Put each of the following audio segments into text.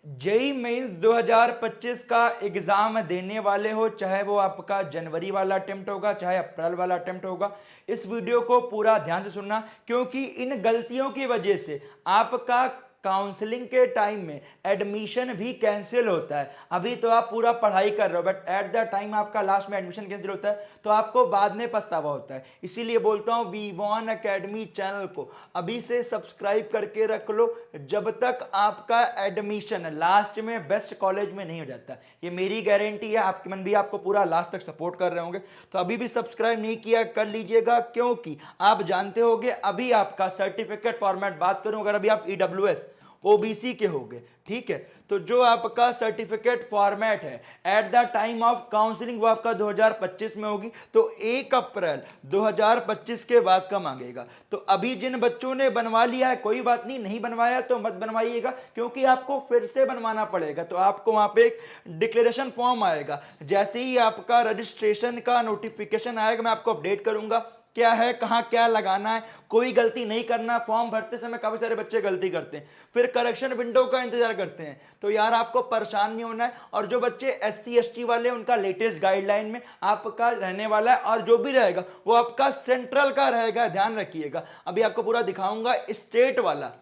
JEE mains 2025 का exam देने वाले हो, चाहे वो आपका जनवरी वाला अटेम्प्ट होगा चाहे अप्रैल वाला अटेम्प्ट होगा, इस वीडियो को पूरा ध्यान से सुनना, क्योंकि इन गलतियों की वजह से आपका काउंसलिंग के टाइम में एडमिशन भी कैंसिल होता है। अभी तो आप पूरा पढ़ाई कर रहे हो, बट एट द टाइम आपका लास्ट में एडमिशन कैंसिल होता है, तो आपको बाद में पछतावा होता है। इसीलिए बोलता हूं V1 एकेडमी चैनल को अभी से सब्सक्राइब करके रख लो, जब तक आपका एडमिशन लास्ट में बेस्ट कॉलेज में नहीं हो जाता। ये मेरी गारंटी है, आपके मन भी आपको पूरा लास्ट तक सपोर्ट कर रहे होंगे। तो अभी भी सब्सक्राइब नहीं किया कर लीजिएगा, क्योंकि आप जानते होंगे अभी आपका सर्टिफिकेट फॉर्मेट, बात करूं अगर अभी आप ईडब्ल्यूएस ओबीसी के हो गए, ठीक है, तो जो आपका सर्टिफिकेट फॉर्मेट है at the time of counselling वो आपका 2025 में होगी, तो 1 अप्रैल 2025 के बाद का मांगेगा। तो अभी जिन बच्चों ने बनवा लिया है कोई बात नहीं, नहीं बनवाया तो मत बनवाइएगा, क्योंकि आपको फिर से बनवाना पड़ेगा। तो आपको वहां पे एक डिक्लेरेशन फॉर्म आएगा, जैसे ही आपका रजिस्ट्रेशन का नोटिफिकेशन आएगा मैं आपको अपडेट करूंगा क्या है, कहां क्या लगाना है। कोई गलती नहीं करना, फॉर्म भरते समय काफी सारे बच्चे गलती करते हैं, फिर करेक्शन विंडो का इंतजार करते हैं, तो यार आपको परेशान नहीं होना है। और जो बच्चे एससी एसटी वाले, उनका लेटेस्ट गाइडलाइन में आपका रहने वाला है, और जो भी रहेगा वो आपका सेंट्रल का रहेगा, ध्यान रखिएगा। अभी आपको पूरा दिखाऊंगा, स्टेट वाला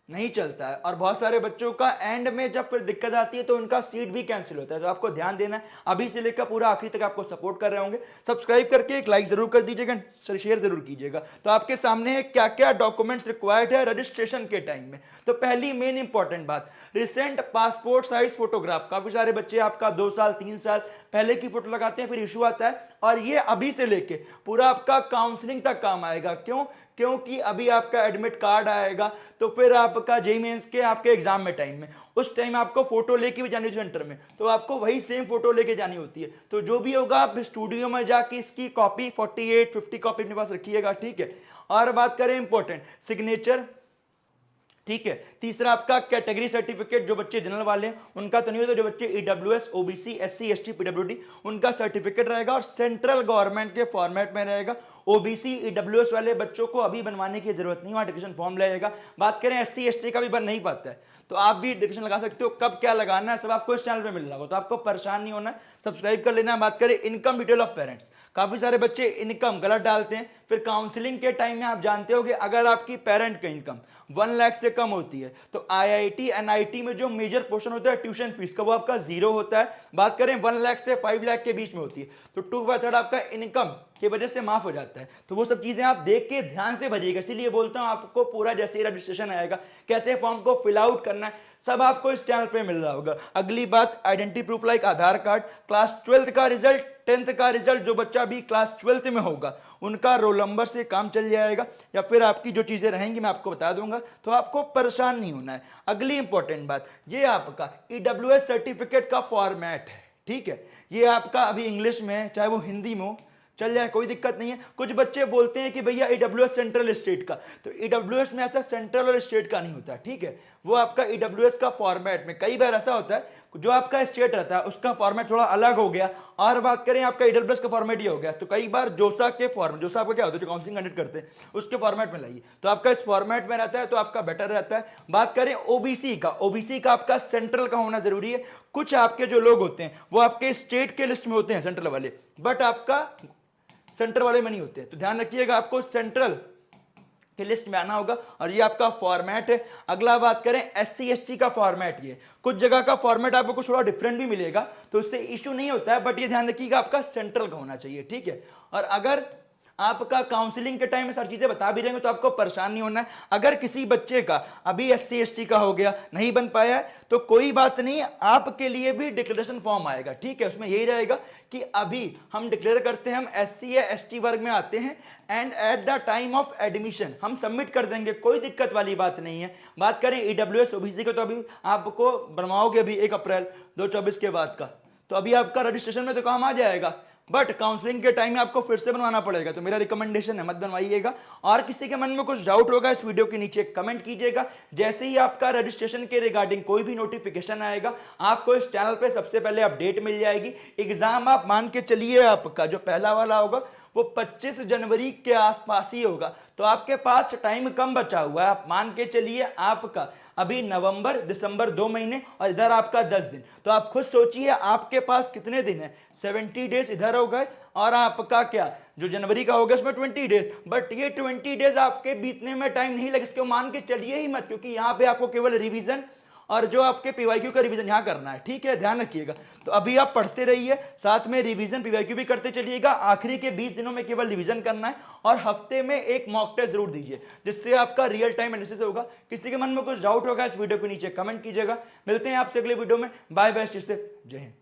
नहीं चलता है, और बहुत सारे बच्चों का एंड में जब फिर दिक्कत आती है तो उनका सीट भी कैंसिल होता है। तो आपको ध्यान देना है, अभी से लेकर पूरा आखिरी तक आपको सपोर्ट कर रहे होंगे। सब्सक्राइब करके एक लाइक जरूर कर दीजिएगा, शेयर जरूर कीजिएगा। तो आपके सामने है क्या क्या डॉक्यूमेंट्स रिक्वायर्ड है रजिस्ट्रेशन के टाइम में। तो पहली मेन इंपॉर्टेंट बात, रिसेंट पासपोर्ट साइज फोटोग्राफ। काफी सारे बच्चे आपका 2 साल 3 साल पहले की फोटो लगाते हैं, फिर इशू आता है, और ये अभी से लेके पूरा आपका काउंसलिंग तक काम आएगा। क्यों? क्योंकि अभी आपका एडमिट कार्ड आएगा, तो फिर आपका जेईई मेंस के आपके एग्जाम में टाइम में उस टाइम आपको फोटो लेके भी जानी होती है सेंटर में, तो आपको वही सेम फोटो लेके जानी होती है। तो जो भी होगा आप स्टूडियो में जाके इसकी कॉपी 48 50 कॉपी अपने पास रखिएगा, ठीक है। और बात करें इंपॉर्टेंट, सिग्नेचर, ठीक है। तीसरा आपका कैटेगरी सर्टिफिकेट, जो बच्चे जनरल वाले हैं उनका तो नहीं होता, जो बच्चे EWS OBC SC ST PWD उनका सर्टिफिकेट रहेगा, और सेंट्रल गवर्नमेंट के फॉर्मेट में रहेगा। ओबीसी ईडब्ल्यूएस वाले बच्चों को अभी बनवाने की जरूरत नहीं, वहां डिक्लेरेशन फॉर्म लगेगा। बात करें एससी एसटी का भी बन नहीं पाता है, तो आप भी डिक्लेरेशन लगा सकते हो, कब क्या लगाना है सब आपको इस चैनल पे मिल रहा होगा, तो आपको परेशान नहीं होना है, सब्सक्राइब कर लेना है। बात करें इनकम डिटेल ऑफ पेरेंट्स, काफी सारे बच्चे इनकम गलत डालते हैं, फिर काउंसलिंग के टाइम में आप जानते हो कि अगर आपकी पेरेंट का इनकम 1 लाख से कम होती है तो आईआईटी एनआईटी में जो मेजर पोर्शन होता है ट्यूशन फीस का, वो आपका 0 होता है। बात करें 1 लाख से 5 लाख के बीच में होती है तो 2/3 आपका इनकम की वजह से माफ हो जाता है। तो वो सब चीजें आप देख के ध्यान से भरिएगा, इसीलिए बोलता हूं आपको पूरा जैसे रजिस्ट्रेशन आएगा, कैसे फॉर्म को फिल आउट करना है, सब आपको इस चैनल पे मिल रहा होगा। अगली बात, आइडेंटिटी प्रूफ लाइक आधार कार्ड, क्लास 12th का रिजल्ट, 10th का रिजल्ट, जो बच्चा भी क्लास 12th में होगा उनका रोल नंबर से काम चल जाएगा, या फिर आपकी जो चीजें रहेंगी मैं आपको बता दूंगा, तो आपको परेशान नहीं होना है। अगली इंपॉर्टेंट बात, ये आपका ईडब्ल्यूएस सर्टिफिकेट का फॉर्मेट है, ठीक है। ये आपका अभी इंग्लिश में है, चाहे वो हिंदी में हो, चल जाए, कोई दिक्कत नहीं है। कुछ बच्चे बोलते हैं कि भैया ईडब्ल्यूएस सेंट्रल स्टेट का, तो ईडब्ल्यूएस में ऐसा सेंट्रल और स्टेट का नहीं होता, ठीक है। वो आपका ईडब्ल्यूएस का फॉर्मेट में कई बार ऐसा होता है, जो आपका स्टेट रहता है उसका फॉर्मेट थोड़ा अलग हो गया, और बात करें आपका ईडब्ल्यूएस का फॉर्मेट ये हो गया, तो कई बार जोसा के फॉर्मेट, जोसा आपका क्या होता है जो काउंसलिंग कंडक्ट करते हैं उसके फॉर्मेट में लाइए, तो आपका इस फॉर्मेट में रहता है तो आपका बेटर रहता है। बात करें ओबीसी का, ओबीसी का आपका सेंट्रल का होना जरूरी है। कुछ आपके जो लोग होते हैं वो आपके स्टेट के लिस्ट में होते हैं सेंट्रल वाले, बट आपका सेंट्रल वाले में नहीं होते, तो ध्यान रखिएगा आपको सेंट्रल की लिस्ट में आना होगा, और ये आपका फॉर्मेट है। अगला बात करें एससी एसटी का फॉर्मेट, ये कुछ जगह का फॉर्मेट आपको कुछ थोड़ा डिफरेंट भी मिलेगा, तो इससे इश्यू नहीं होता है, बट ये ध्यान रखिएगा आपका सेंट्रल का होना चाहिए, ठीक है। और अगर आपका काउंसलिंग के टाइम में सारी चीजें बता भी रहेंगे तो आपको परेशान नहीं होना है। अगर किसी बच्चे का अभी एससी एसटी का हो गया, नहीं बन पाया है, तो कोई बात नहीं, आपके लिए भी डिक्लेरेशन फॉर्म आएगा, ठीक है। उसमें यही रहेगा कि अभी हम डिक्लेयर करते हैं हम एससी या एसटी वर्ग में आते हैं, and at the time of admission हम सबमिट कर देंगे, कोई दिक्कत वाली बात नहीं है। बात करें ईडब्ल्यूएस ओबीसी का, तो अभी आपको बनवाओगे अभी 1 अप्रैल 2024 के बाद का, तो अभी आपका रजिस्ट्रेशन में तो काम आ जाएगा। बट काउंसलिंग के टाइम में आपको फिर से बनवाना पड़ेगा, तो मेरा रिकमेंडेशन है मत बनवाइएगा। और किसी के मन में कुछ डाउट होगा इस वीडियो के नीचे कमेंट कीजिएगा। जैसे ही आपका रजिस्ट्रेशन के रिगार्डिंग कोई भी नोटिफिकेशन आएगा आपको इस चैनल पे सबसे पहले अपडेट मिल जाएगी। एग्जाम आप मान के चलिए आपका जो पहला वाला होगा वो 25 जनवरी के आसपास ही होगा, तो आपके पास टाइम कम बचा हुआ है। आप मान के चलिए आपका अभी नवंबर दिसंबर 2 महीने और इधर आपका 10 दिन, तो आप खुद सोचिए आपके पास कितने दिन है, 70 डेज इधर हो गए और आपका क्या जो जनवरी का हो गया उसमें 20 डेज। बट ये 20 डेज आपके बीतने में टाइम नहीं लगे, इसको मान के चलिए ही मत, क्योंकि यहां पे आपको केवल रिवीजन और जो आपके पीवाईक्यू का रिवीजन यहां करना है, ठीक है, ध्यान रखिएगा। तो अभी आप पढ़ते रहिए, साथ में रिवीजन पीवाईक्यू भी करते चलिएगा। आखिरी के 20 दिनों में केवल रिवीजन करना है और हफ्ते में एक मॉक टेस्ट जरूर दीजिए, जिससे आपका रियल टाइम एनालिसिस होगा। किसी के मन में कुछ डाउट होगा इस वीडियो के नीचे कमेंट कीजिएगा। मिलते हैं आपसे अगले वीडियो में। बाय बाय, जय हिंद।